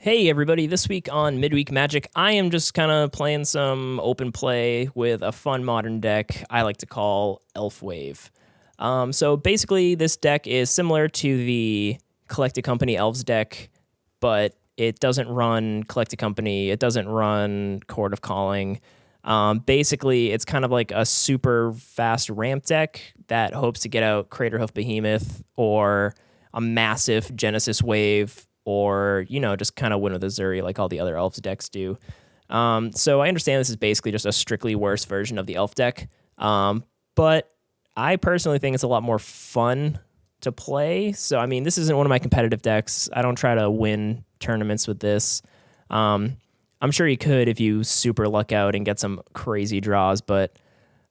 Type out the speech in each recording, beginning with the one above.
Hey everybody, this week on Midweek Magic, I am just kind of playing some open play with a fun modern deck I like to call Elf Wave. So basically, this deck is similar to the Collected Company Elves deck, but it doesn't run Collected Company, it doesn't run Court of Calling. Basically, it's kind of like a super fast ramp deck that hopes to get out Craterhoof Behemoth or a massive Genesis Wave, or, just kind of win with Azuri like all the other Elves decks do. So I understand this is basically just a strictly worse version of the Elf deck, but I personally think it's a lot more fun to play. So, I mean, this isn't one of my competitive decks. I don't try to win tournaments with this. I'm sure you could if you super luck out and get some crazy draws, but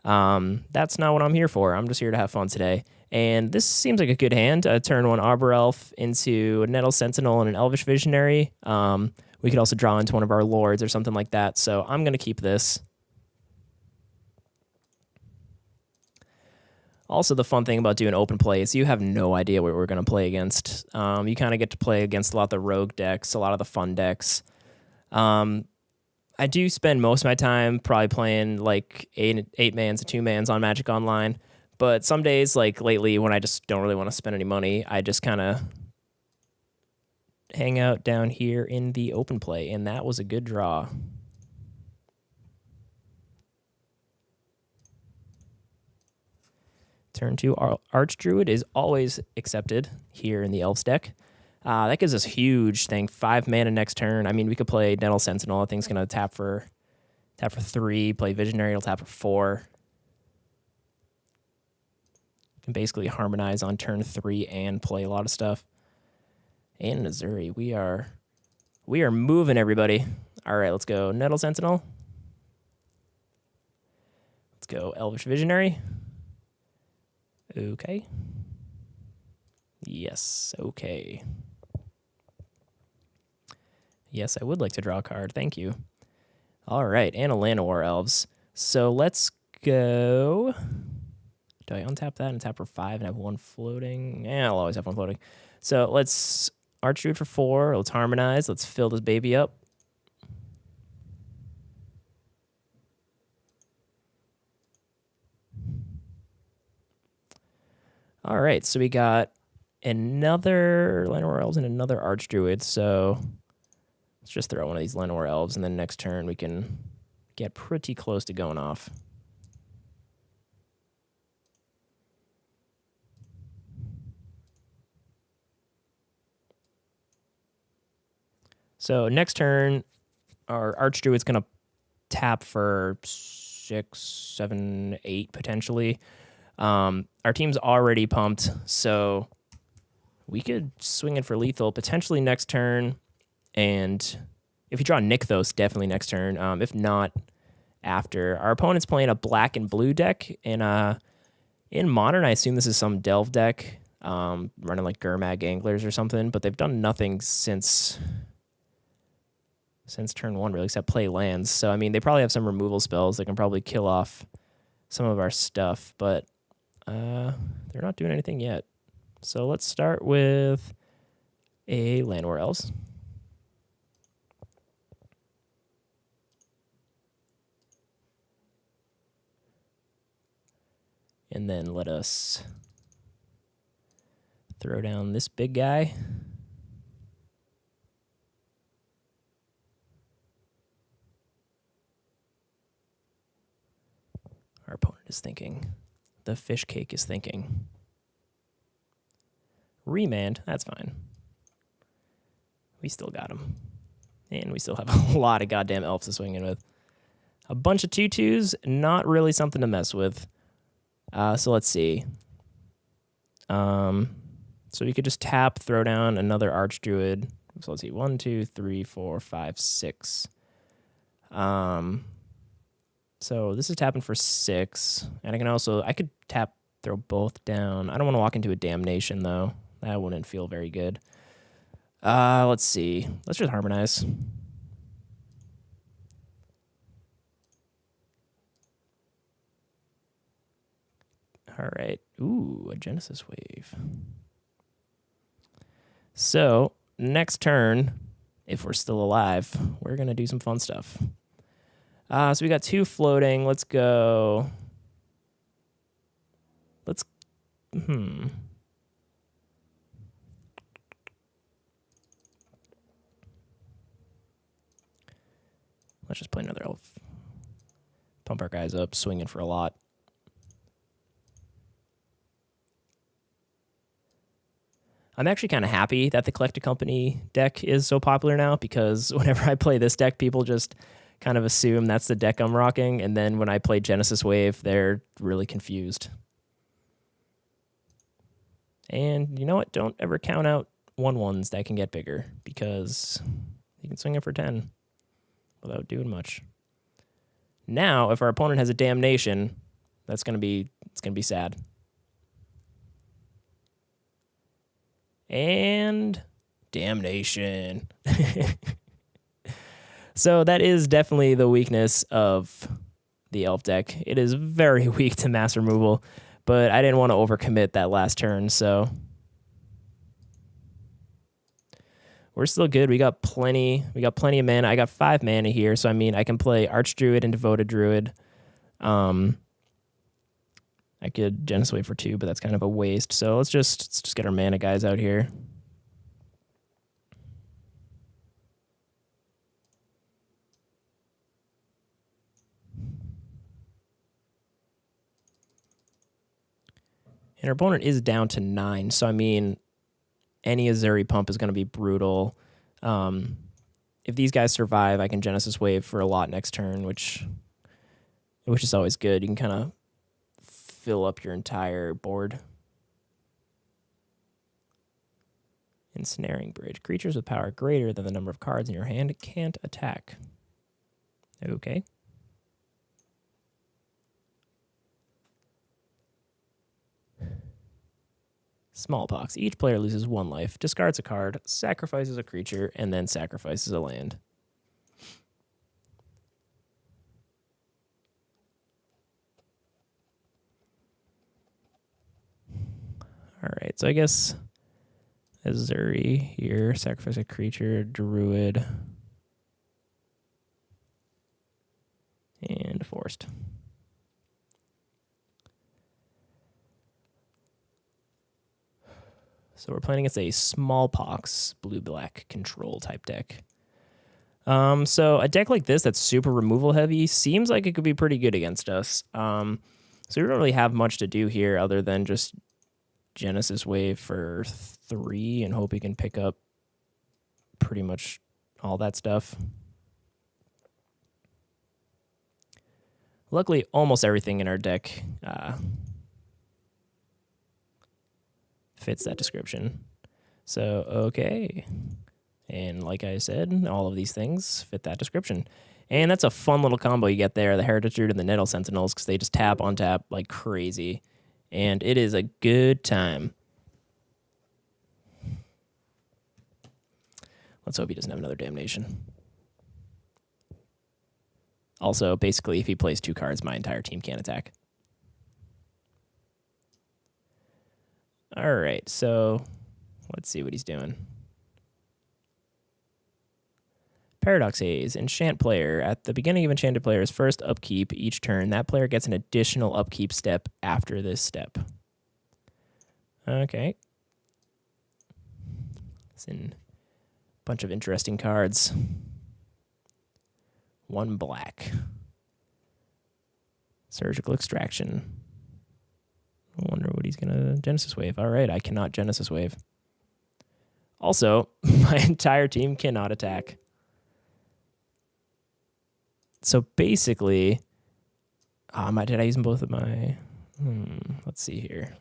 that's not what I'm here for. I'm just here to have fun today. And this seems like a good hand. Turn one Arbor Elf into a Nettle Sentinel and an Elvish Visionary. We could also draw into one of our Lords or something like that. So I'm going to keep this. Also, the fun thing about doing open play is you have no idea what we're going to play against. You kind of get to play against a lot of the rogue decks, a lot of the fun decks. I do spend most of my time probably playing like eight mans and 2-mans on Magic Online. But some days, like lately, when I just don't really want to spend any money, I just kind of hang out down here in the open play, and that was a good draw. Turn 2 Archdruid is always accepted here in the Elves deck. That gives us huge thing, 5 mana next turn. I mean, we could play Nettle Sentinel. I think it's going to tap for 3, play Visionary, it'll tap for 4. Can basically harmonize on turn 3 and play a lot of stuff. And Azuri, we are moving, everybody. All right, let's go Nettle Sentinel. Let's go Elvish Visionary. Okay. Yes, okay. Yes, I would like to draw a card. Thank you. All right, and a Llanowar Elves. So let's go. Do I untap that and tap for 5 and have 1 floating? Yeah, I'll always have 1 floating. So let's Archdruid for 4. Let's harmonize. Let's fill this baby up. All right, so we got another Llanowar Elves and another Archdruid. So let's just throw one of these Llanowar Elves, and then next turn we can get pretty close to going off. So next turn, our Archdruid's going to tap for 6, 7, 8 potentially. Our team's already pumped, so we could swing it for lethal potentially next turn. And if you draw Nykthos, definitely next turn. If not, after. Our opponent's playing a black and blue deck. And in Modern, I assume this is some Delve deck, running like Gurmag Anglers or something. But they've done nothing since turn 1, really, except play lands. So, I mean, they probably have some removal spells that can probably kill off some of our stuff, but they're not doing anything yet. So let's start with a Llanowar Elves. And then let us throw down this big guy. Our opponent is thinking. The fish cake is thinking. Remand, that's fine. We still got him. And we still have a lot of goddamn elves to swing in with. A bunch of 2/2s, not really something to mess with. So let's see. So we could just tap, throw down another Archdruid. So let's see, 1, 2, 3, 4, 5, 6. So this is tapping for 6, and I could tap, throw both down. I don't want to walk into a Damnation, though. That wouldn't feel very good. Let's see. Let's just harmonize. All right. Ooh, a Genesis Wave. So next turn, if we're still alive, we're going to do some fun stuff. So we got 2 floating. Let's go. Let's just play another elf. Pump our guys up, swinging for a lot. I'm actually kind of happy that the Collected Company deck is so popular now, because whenever I play this deck, people just kind of assume that's the deck I'm rocking, and then when I play Genesis Wave, they're really confused. And you know what? Don't ever count out 1/1s that can get bigger, because you can swing it for 10 without doing much. Now, if our opponent has a Damnation, it's gonna be sad. And Damnation. So that is definitely the weakness of the elf deck. It is very weak to mass removal, but I didn't want to overcommit that last turn, so we're still good. We got plenty of mana. I got 5 mana here, so I mean I can play Archdruid and Devoted Druid. I could Genesis Wave for 2, but that's kind of a waste. So let's just get our mana guys out here. And our opponent is down to 9, so I mean, any Azuri pump is going to be brutal. If these guys survive, I can Genesis Wave for a lot next turn, which is always good. You can kind of fill up your entire board. Ensnaring Bridge. Creatures with power greater than the number of cards in your hand can't attack. Okay. Smallpox. Each player loses 1 life, discards a card, sacrifices a creature, and then sacrifices a land. All right, so I guess Azuri here, sacrifice a creature, Druid, and Forced. So we're playing against a Smallpox blue-black control type deck. So a deck like this that's super removal heavy seems like it could be pretty good against us. So we don't really have much to do here other than just Genesis Wave for 3 and hope we can pick up pretty much all that stuff. Luckily, almost everything in our deck fits that description. So, okay. And like I said, all of these things fit that description. And that's a fun little combo you get there, the Heritage Druid and the Nettle Sentinels, because they just tap on tap like crazy. And it is a good time. Let's hope he doesn't have another Damnation. Also, basically, if he plays 2 cards, my entire team can't attack. All right, so let's see what he's doing. Paradox Haze. Enchant player. At the beginning of Enchanted player's first upkeep each turn, that player gets an additional upkeep step after this step. Okay. It's in a bunch of interesting cards. 1 black. Surgical Extraction. I wonder what he's going to Genesis Wave. All right, I cannot Genesis Wave. Also, my entire team cannot attack. So basically, did I use them both of my... let's see here.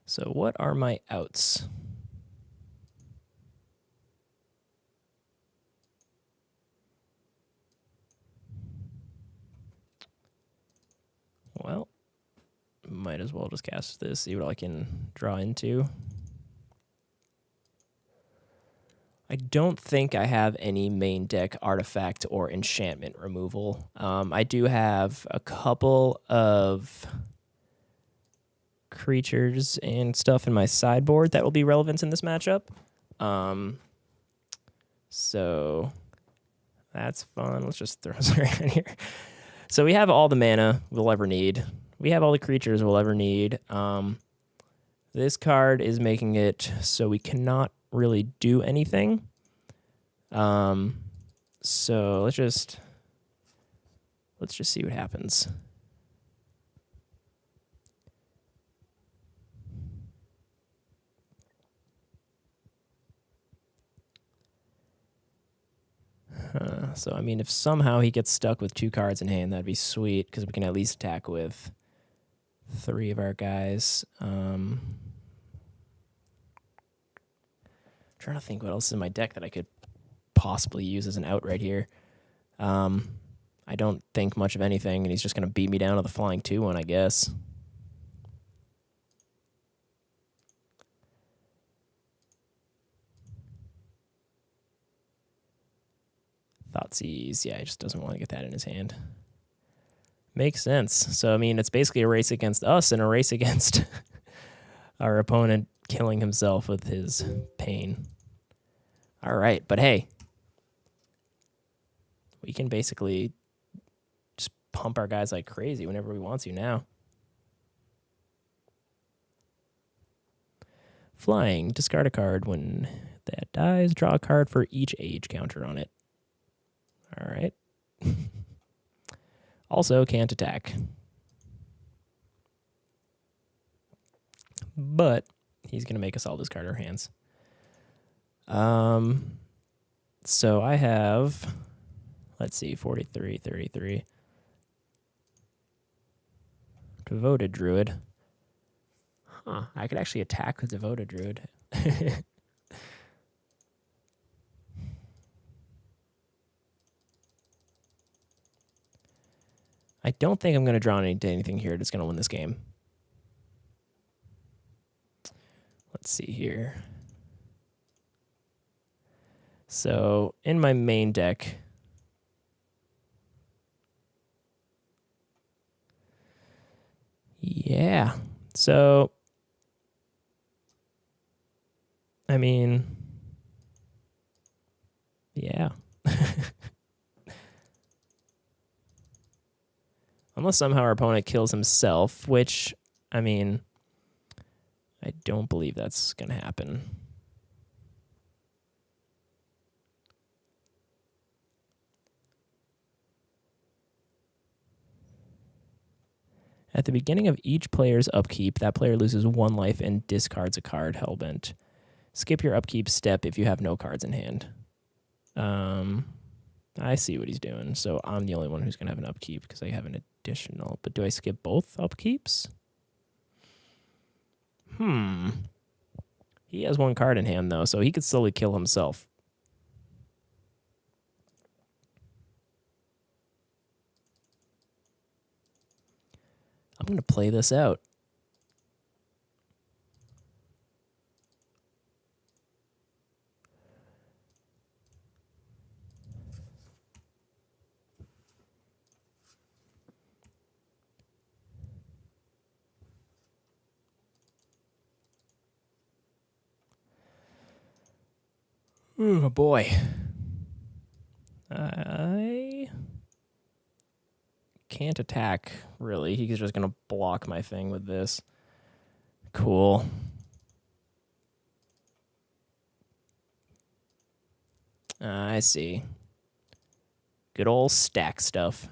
So what are my outs? Well, might as well just cast this, see what I can draw into. I don't think I have any main deck artifact or enchantment removal. I do have a couple of creatures and stuff in my sideboard that will be relevant in this matchup. So that's fun. Let's just throw some around here. So we have all the mana we'll ever need. We have all the creatures we'll ever need. This card is making it so we cannot really do anything. So let's just see what happens. So, I mean, if somehow he gets stuck with 2 cards in hand, that'd be sweet, because we can at least attack with 3 of our guys. Trying to think what else is in my deck that I could possibly use as an out right here. I don't think much of anything, and he's just going to beat me down to the flying 2-1, I guess. Thoughtseize, yeah, he just doesn't want to get that in his hand. Makes sense. So, I mean, it's basically a race against us and a race against our opponent killing himself with his pain. All right, but hey, we can basically just pump our guys like crazy whenever we want to now. Flying, discard a card. When that dies, draw a card for each age counter on it. All right. Also, can't attack. But he's going to make us all discard our hands. So I have, let's see, 43, 33. Devoted Druid. Huh, I could actually attack with Devoted Druid. I don't think I'm going to draw anything here that's going to win this game. Let's see here. So, in my main deck, yeah. So, I mean, yeah. Unless somehow our opponent kills himself, which, I mean, I don't believe that's going to happen. At the beginning of each player's upkeep, that player loses 1 life and discards a card, Hellbent. Skip your upkeep step if you have no cards in hand. I see what he's doing. So I'm the only one who's going to have an upkeep because I have an additional. But do I skip both upkeeps? He has 1 card in hand, though, so he could slowly kill himself. I'm going to play this out. Oh, boy. I can't attack, really. He's just going to block my thing with this. Cool. I see. Good old stack stuff.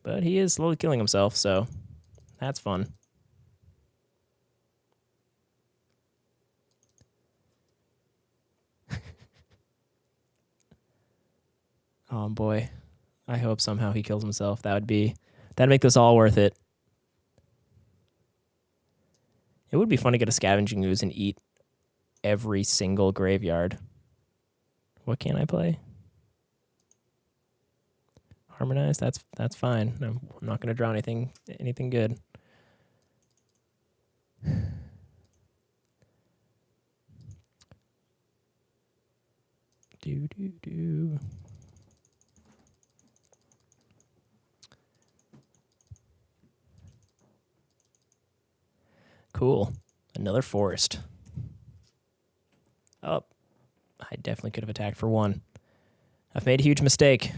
But he is slowly killing himself, so that's fun. Oh, boy. I hope somehow he kills himself. That'd make this all worth it. It would be fun to get a Scavenging Ooze and eat every single graveyard. What can I play? Harmonize? That's fine. I'm not going to draw anything good. Do. Cool. Another forest. Oh, I definitely could have attacked for one. I've made a huge mistake.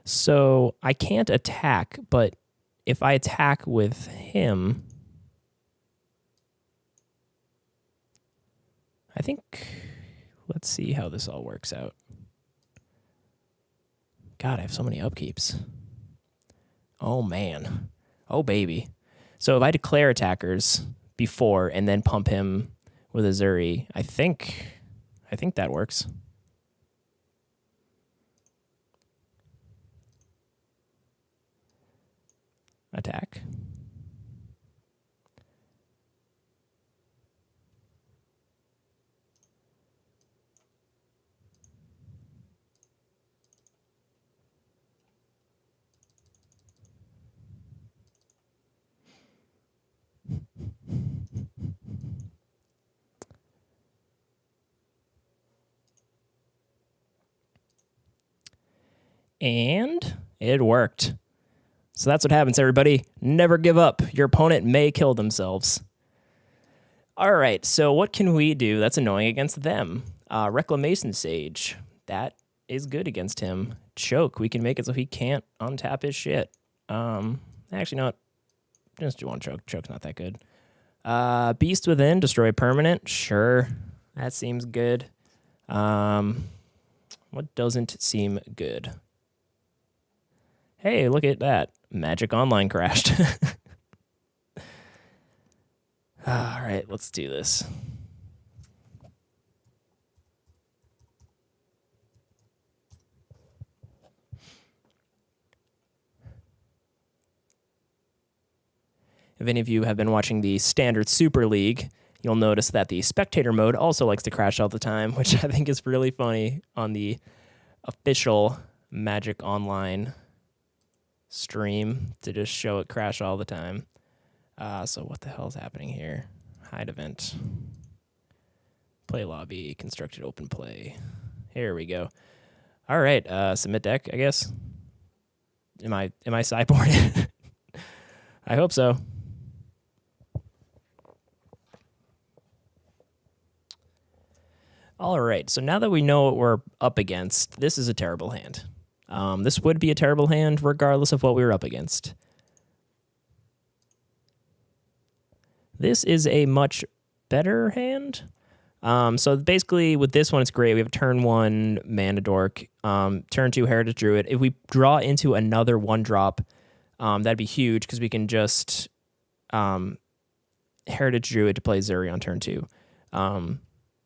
So I can't attack, but if I attack with him, I think, let's see how this all works out. God, I have so many upkeeps. Oh, man. Oh, baby. So if I declare attackers before and then pump him with a Zuri, I think that works. Attack. And it worked. So that's what happens, everybody. Never give up. Your opponent may kill themselves. All right, so what can we do that's annoying against them? Reclamation Sage. That is good against him. Choke. We can make it so he can't untap his shit. Actually, no. Just do one choke. Choke's not that good. Beast Within. Destroy permanent. Sure. That seems good. What doesn't seem good? Hey, look at that. Magic Online crashed. All right, let's do this. If any of you have been watching the Standard Super League, you'll notice that the spectator mode also likes to crash all the time, which I think is really funny on the official Magic Online stream to just show it crash all the time. So what the hell is happening here? Hide event. Play lobby, constructed open play. Here we go. All right, submit deck, I guess. Am I sideboarded? I hope so. All right, so now that we know what we're up against, this is a terrible hand. This would be a terrible hand regardless of what we were up against. This is a much better hand. So basically with this one, it's great. We have turn 1 Mana Dork, turn 2 Heritage Druid. If we draw into another 1-drop, that'd be huge because we can just Heritage Druid to play Zuri on turn 2,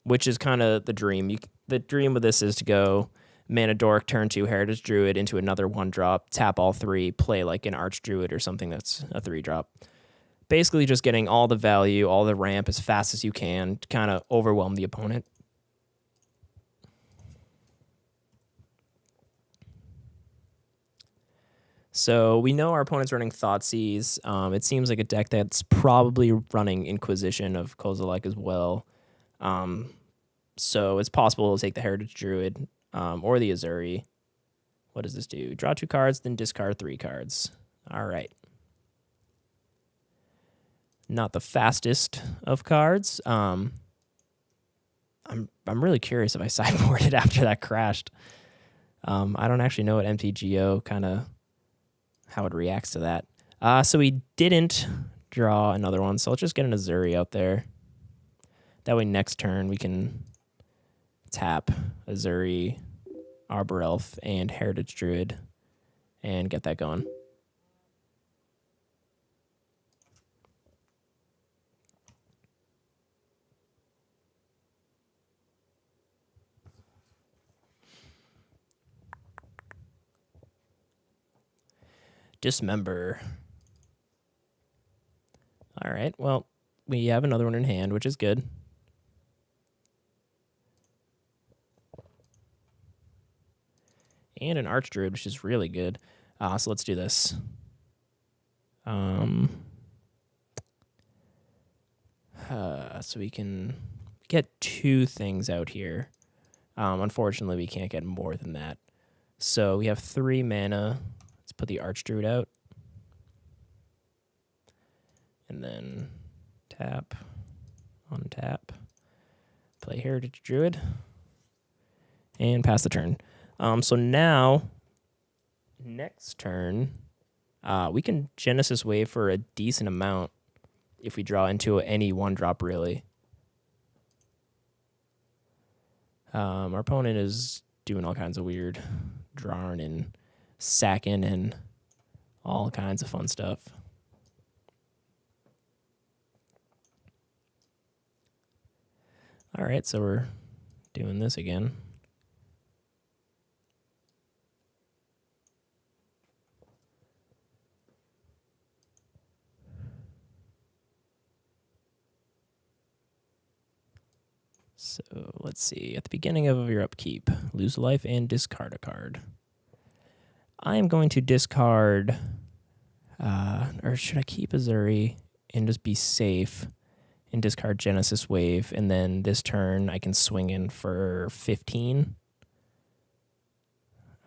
which is kind of the dream. The dream with this is to go Mana Dork, turn 2 Heritage Druid into another 1-drop, tap all 3, play like an Arch Druid or something that's a 3-drop. Basically just getting all the value, all the ramp as fast as you can to kind of overwhelm the opponent. So we know our opponent's running Thoughtseize. It seems like a deck that's probably running Inquisition of Kozilek as well. So it's possible to take the Heritage Druid or the Azuri. What does this do? Draw 2 cards, then discard 3 cards. All right. Not the fastest of cards. I'm really curious if I sideboarded after that crashed. I don't actually know what MTGO kind of how it reacts to that. So we didn't draw another one, so let's just get an Azuri out there. That way next turn we can tap Azuri, Arbor Elf, and Heritage Druid and get that going. Dismember. All right, well, we have another one in hand, which is good. and an Archdruid, which is really good. So let's do this. So we can get 2 things out here. Unfortunately, we can't get more than that. So we have 3 mana. Let's put the Archdruid out. And then tap, untap, play Heritage Druid, and pass the turn. So now, next turn, we can Genesis Wave for a decent amount if we draw into any 1-drop, really. Our opponent is doing all kinds of weird drawing and sacking and all kinds of fun stuff. All right, so we're doing this again. So let's see. At the beginning of your upkeep, lose life and discard a card. I am going to discard, or should I keep Azuri and just be safe and discard Genesis Wave, and then this turn I can swing in for 15.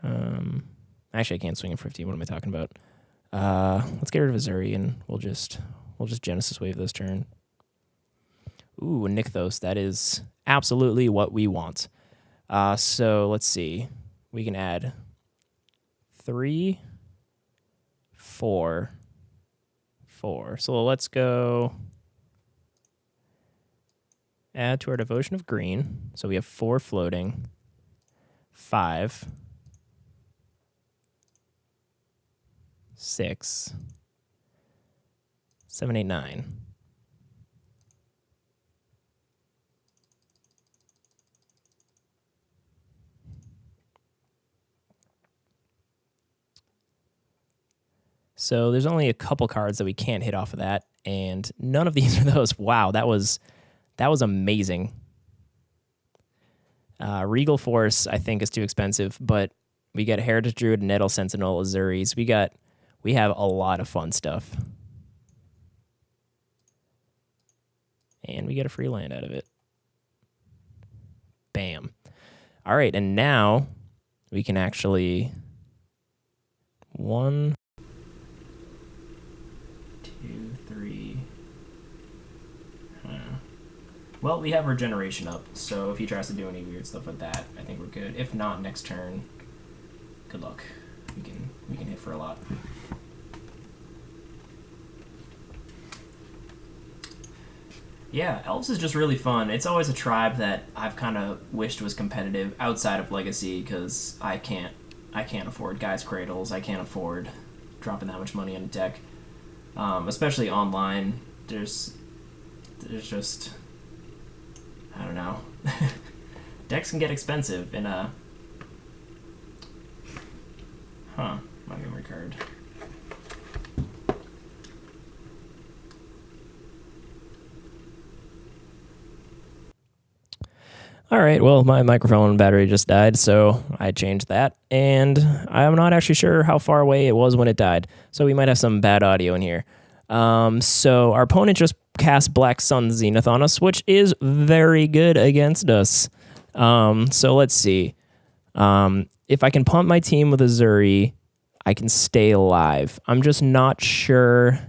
Actually, I can't swing in for 15. What am I talking about? Let's get rid of Azuri, and we'll just Genesis Wave this turn. Ooh, Nykthos. That is absolutely what we want. So let's see. We can add 3, 4, 4. So let's go add to our Devotion of Green. So we have 4 floating, 5, 6, 7, 8, 9. So there's only a couple cards that we can't hit off of that, and none of these are those. Wow, that was amazing. Regal Force, I think, is too expensive, but we get Heritage Druid, Nettle Sentinel, Azuris. We have a lot of fun stuff. And we get a free land out of it. Bam. All right, and now we can actually 1, 2, 3. Well, we have Regeneration up, so if he tries to do any weird stuff with that, I think we're good. If not, next turn, good luck. We can hit for a lot. Yeah, Elves is just really fun. It's always a tribe that I've kind of wished was competitive outside of Legacy, because I can't afford Guy's Cradles. I can't afford dropping that much money on a deck. Especially online, there's just, I don't know. Decks can get expensive in a... my memory card. All right, well, my microphone battery just died, so I changed that, and I'm not actually sure how far away it was when it died, so we might have some bad audio in here. So our opponent just cast Black Sun Zenith on us, which is very good against us. So let's see. If I can pump my team with Azuri, I can stay alive. I'm just not sure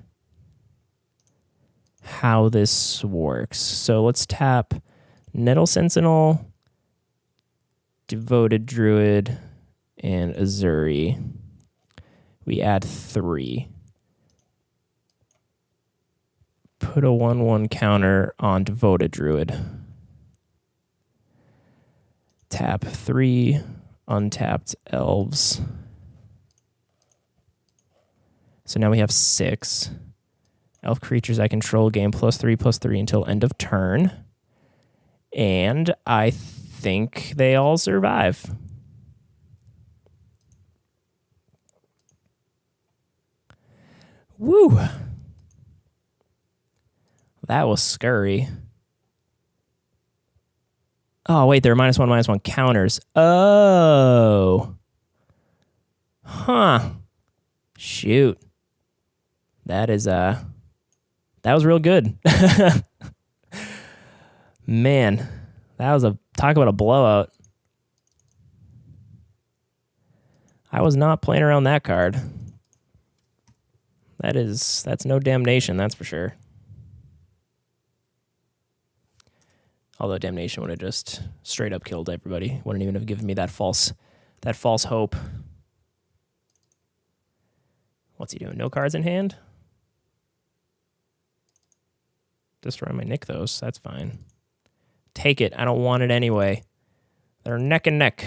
how this works. So let's tap Nettle Sentinel, Devoted Druid, and Azuri. We add 3. Put a 1/1 counter on Devoted Druid. Tap 3 untapped elves. So now we have 6. Elf creatures I control gain +3/+3 until end of turn. And I think they all survive. Woo! That was scurry. Oh, wait, there are -1/-1 counters. Oh. Huh. Shoot. That was real good. Man, that was talk about a blowout. I was not playing around that card. That's no damnation, that's for sure. Although damnation would have just straight up killed everybody. Wouldn't even have given me that false hope. What's he doing? No cards in hand? Destroy my Nykthos. That's fine. Take it. I don't want it anyway. They're neck and neck.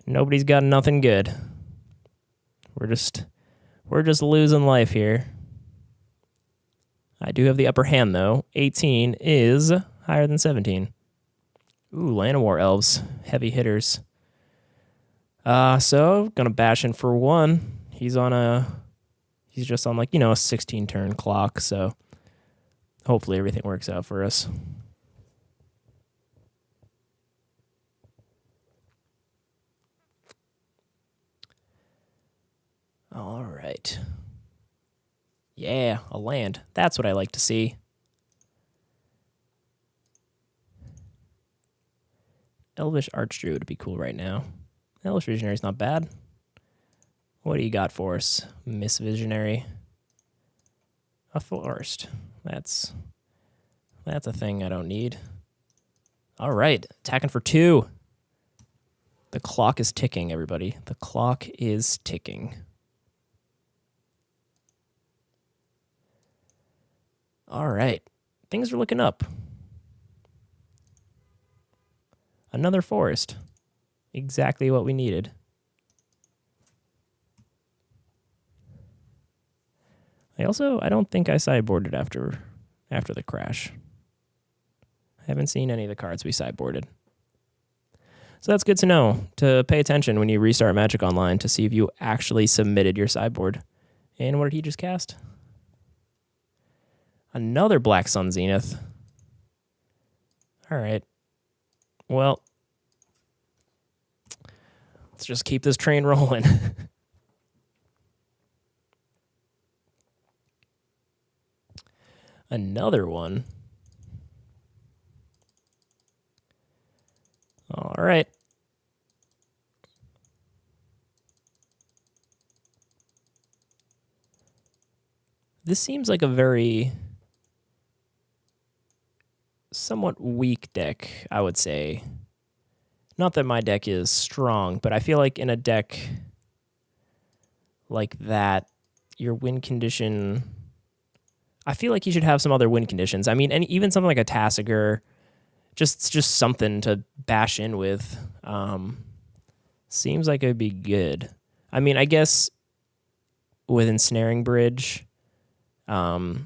Nobody's got nothing good. We're just losing life here. I do have the upper hand, though. 18 is higher than 17. Ooh, Llanowar Elves. Heavy hitters. So, gonna bash in for 1. He's just on, like, a 16 turn clock, so hopefully everything works out for us. All right. Yeah, a land. That's what I like to see. Elvish Archdruid would be cool right now. Elvish Visionary's not bad. What do you got for us, Miss Visionary? A forest. That's a thing I don't need. All right, attacking for 2. The clock is ticking, everybody. The clock is ticking. All right, things are looking up. Another forest. Exactly what we needed. I don't think I sideboarded after the crash. I haven't seen any of the cards we sideboarded. So that's good to know, to pay attention when you restart Magic Online to see if you actually submitted your sideboard. And what did he just cast? Another Black Sun Zenith. All right. Well, let's just keep this train rolling. Another one. All right. This seems like a very somewhat weak deck, I would say. Not that my deck is strong, but I feel like in a deck like that, your win condition... I feel like you should have some other win conditions. I mean, even something like a Tasigur, just something to bash in with. Seems like it would be good. I mean, I guess with Ensnaring Bridge, like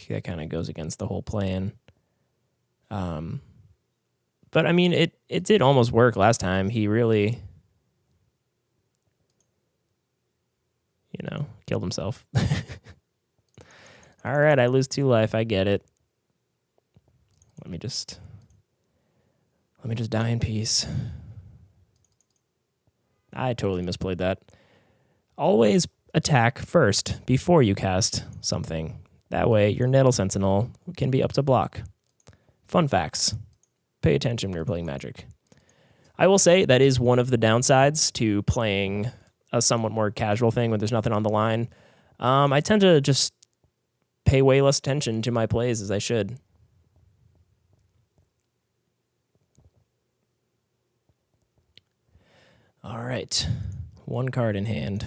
that kind of goes against the whole plan. But I mean, it did almost work last time. He really, killed himself. All right, I lose 2 life. I get it. Let me just die in peace. I totally misplayed that. Always attack first before you cast something. That way, your Nettle Sentinel can be up to block. Fun facts. Pay attention when you're playing Magic. I will say that is one of the downsides to playing a somewhat more casual thing when there's nothing on the line. I tend to just pay way less attention to my plays as I should. All right. 1 card in hand.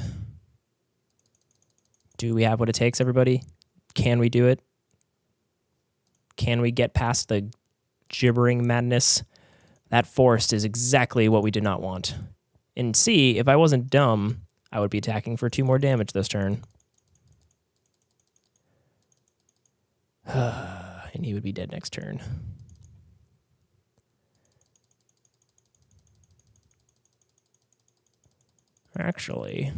Do we have what it takes, everybody? Can we do it? Can we get past the gibbering madness? That forest is exactly what we did not want. And see, if I wasn't dumb, I would be attacking for 2 more damage this turn. And he would be dead next turn. Actually,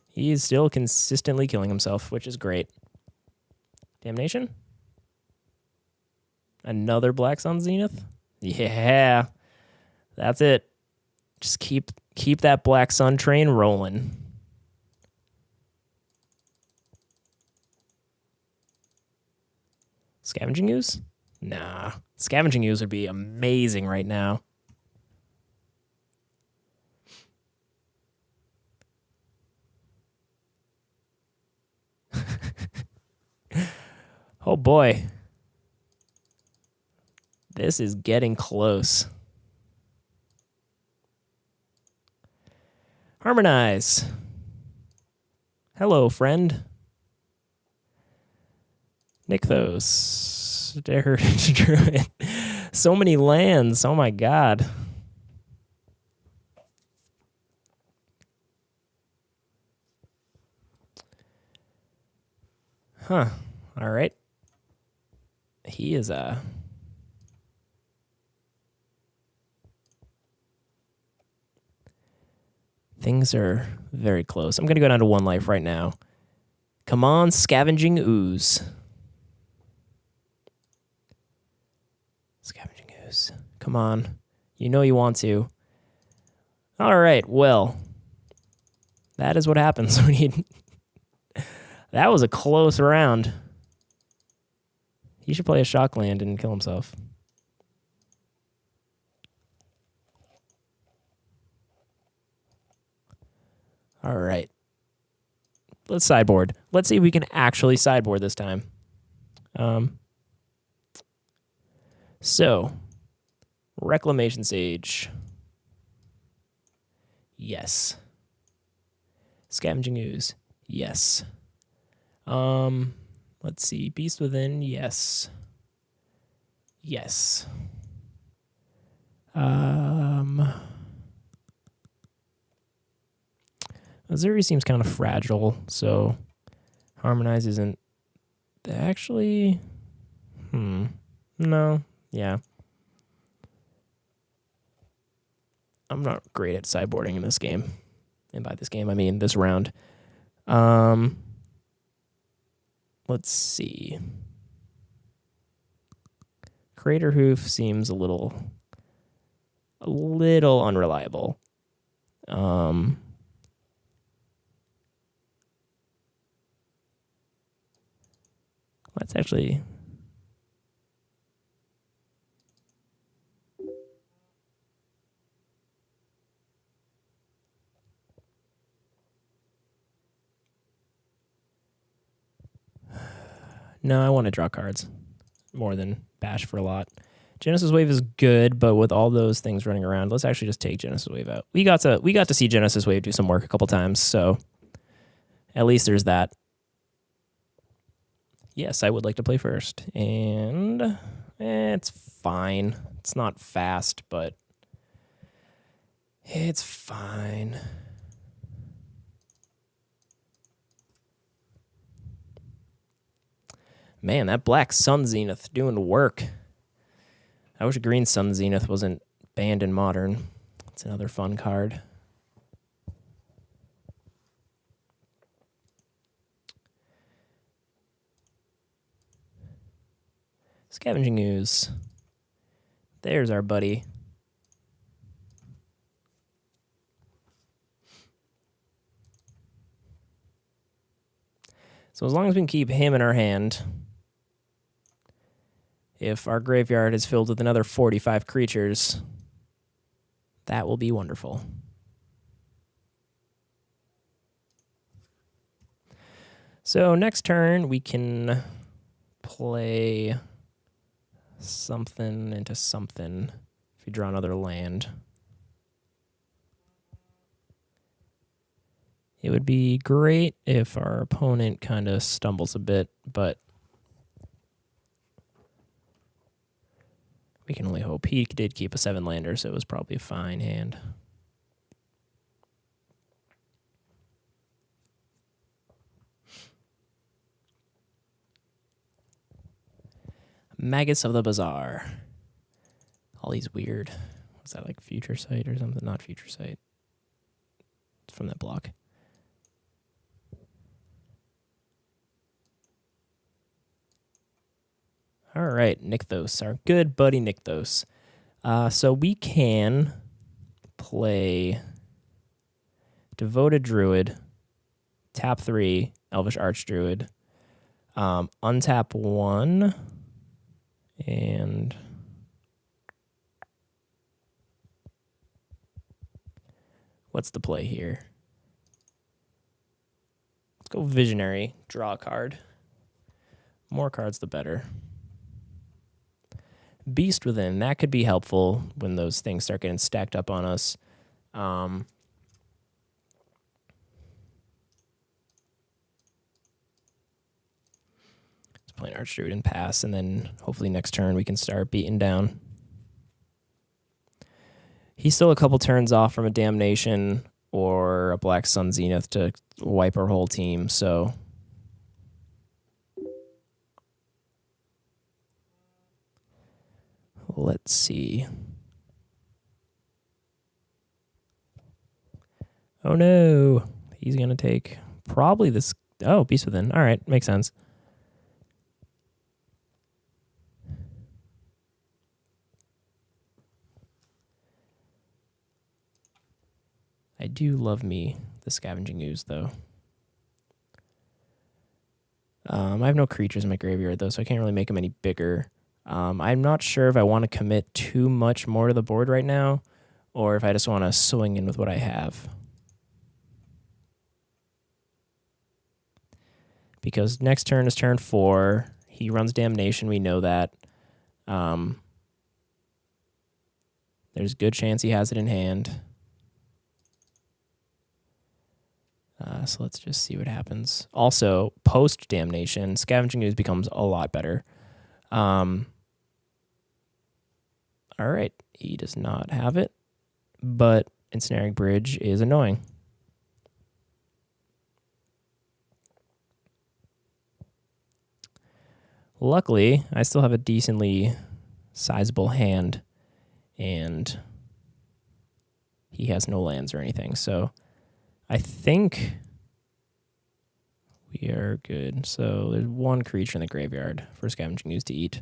he is still consistently killing himself, which is great. Damnation? Another Black Sun Zenith? Yeah. That's it. Just keep that Black Sun train rolling. Scavenging Ooze? Nah. Scavenging Ooze would be amazing right now. Oh boy. This is getting close. Harmonize. Hello, friend. Nykthos. Druid. So many lands. Oh my god. Huh. All right. He is things are very close. I'm going to go down to 1 life right now. Come on, Scavenging Ooze. Scavenging Ooze. Come on. You know you want to. All right, well. That is what happens when you... That was a close round. He should play a shock land and kill himself. All right. Let's sideboard. Let's see if we can actually sideboard this time. So, Reclamation Sage. Yes. Scavenging Ooze. Yes. Let's see. Beast Within. Yes. Yes. Azuri seems kind of fragile, so Harmonize isn't actually... No. Yeah. I'm not great at sideboarding in this game. And by this game, I mean this round. Let's see. Crater Hoof seems a little unreliable. Let's actually... No, I want to draw cards more than bash for a lot. Genesis Wave is good, but with all those things running around, let's actually just take Genesis Wave out. We got to see Genesis Wave do some work a couple times, so at least there's that. Yes, I would like to play first, and it's fine. It's not fast, but it's fine. Man, that Black Sun Zenith doing work. I wish Green Sun Zenith wasn't banned in Modern. It's another fun card. Scavenging Ooze. There's our buddy. So as long as we can keep him in our hand, if our graveyard is filled with another 45 creatures, that will be wonderful. So next turn, we can play something into something if you draw another land. It would be great if our opponent kind of stumbles a bit, but we can only hope. He did keep a 7-lander, so it was probably a fine hand. Magus of the Bazaar. All these weird... Was that like Future Sight or something? Not Future Sight. It's from that block. All right, Nykthos, our good buddy Nykthos. So we can play Devoted Druid, tap 3, Elvish Archdruid, untap 1, and what's the play here? Let's go Visionary, draw a card. More cards, the better. Beast Within, that could be helpful when those things start getting stacked up on us. Let's play an Archdruid and pass, and then hopefully next turn we can start beating down. He's still a couple turns off from a Damnation or a Black Sun Zenith to wipe our whole team, so... Let's see. Oh no, he's going to take probably this. Oh, Beast Within. All right, makes sense. I do love me the Scavenging Ooze, though. I have no creatures in my graveyard, though, so I can't really make them any bigger. I'm not sure if I want to commit too much more to the board right now, or if I just want to swing in with what I have. Because next turn is turn 4. He runs Damnation, we know that. There's a good chance he has it in hand. So let's just see what happens. Also, post-Damnation, Scavenging Ooze becomes a lot better. All right, he does not have it, but Ensnaring Bridge is annoying. Luckily, I still have a decently sizable hand, and he has no lands or anything, so I think we are good. So there's one creature in the graveyard for Scavenging Ooze to eat.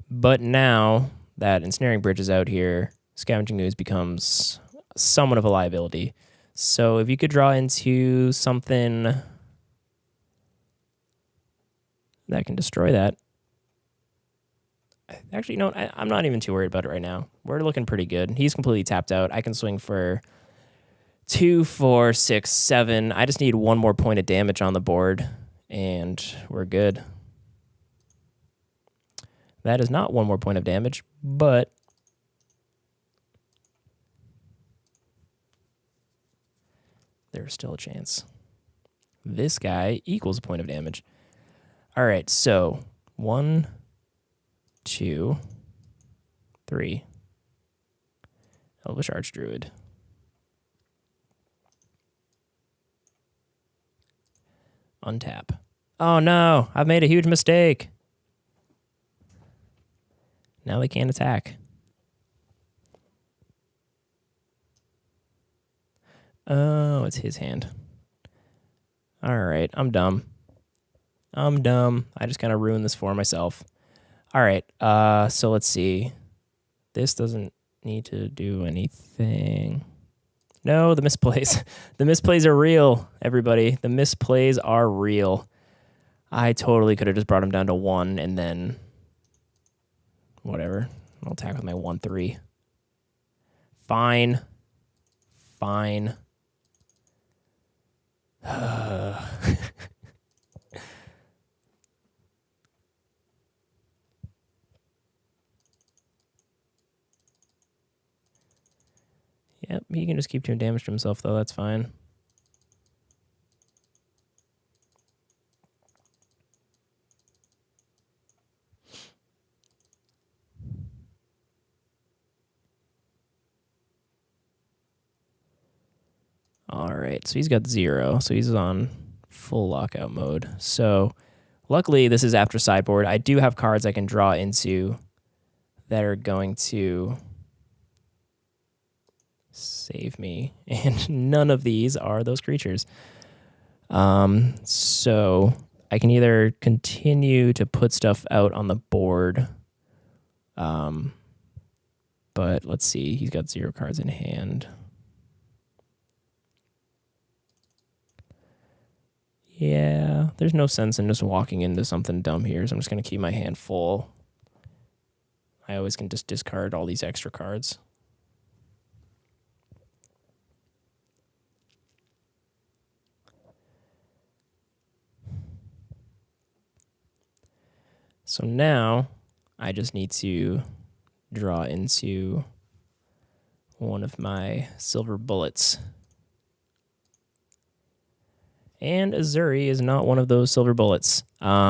But now that Ensnaring Bridge is out here, Scavenging Ooze becomes somewhat of a liability. So if you could draw into something that can destroy that. Actually, no, I'm not even too worried about it right now. We're looking pretty good. He's completely tapped out. I can swing for 2, 4, 6, 7. I just need one more point of damage on the board, and we're good. That is not one more point of damage, but there's still a chance. This guy equals a point of damage. All right, so 1, 2, 3. Elvish Archdruid. Untap. Oh no, I've made a huge mistake. Now they can't attack. Oh, it's his hand. All right, I'm dumb. I just kind of ruined this for myself. All right, so let's see. This doesn't need to do anything. No, the misplays. The misplays are real, everybody. The misplays are real. I totally could have just brought him down to 1 and then whatever. I'll attack with my 1/3. Fine. Fine. Yep, he can just keep doing damage to himself, though. That's fine. All right, so he's got 0, so he's on full lockout mode. So luckily, this is after sideboard. I do have cards I can draw into that are going to save me, and none of these are those creatures. So I can either continue to put stuff out on the board, but but let's see. He's got 0 cards in hand. Yeah, there's no sense in just walking into something dumb here, so I'm just going to keep my hand full. I always can just discard all these extra cards. So now I just need to draw into one of my silver bullets. And Azuri is not one of those silver bullets. Let's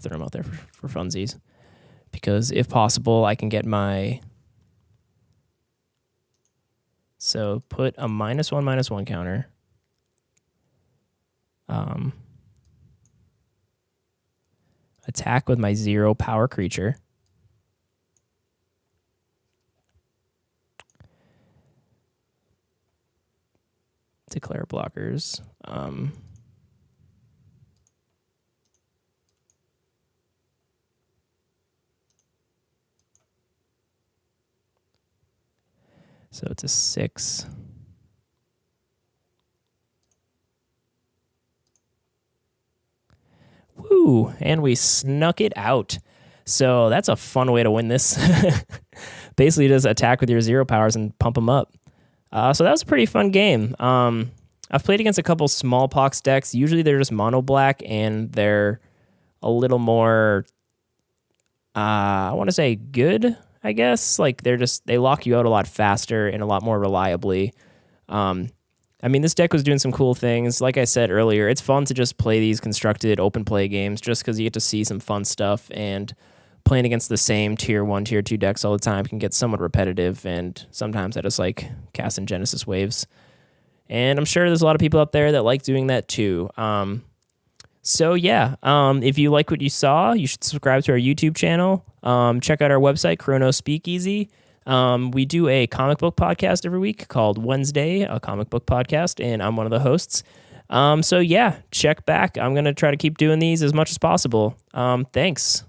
throw them out there for funsies. Because if possible, I can get my... So put a -1/-1 counter. Attack with my 0 power creature. Declare blockers. So it's a 6. Woo! And we snuck it out. So that's a fun way to win this. Basically just attack with your 0 powers and pump them up. So that was a pretty fun game. I've played against a couple smallpox decks. Usually they're just mono black and they're a little more, I want to say good, I guess. Like they lock you out a lot faster and a lot more reliably. I mean, this deck was doing some cool things. Like I said earlier, it's fun to just play these constructed open play games just because you get to see some fun stuff, and playing against the same tier 1, tier 2 decks all the time can get somewhat repetitive, and sometimes I just like casting Genesis Waves. And I'm sure there's a lot of people out there that like doing that too. So yeah, if you like what you saw, you should subscribe to our YouTube channel. Check out our website, Chrono Speakeasy. We do a comic book podcast every week called Wednesday, a comic book podcast, and I'm one of the hosts. So yeah, check back. I'm going to try to keep doing these as much as possible. Thanks.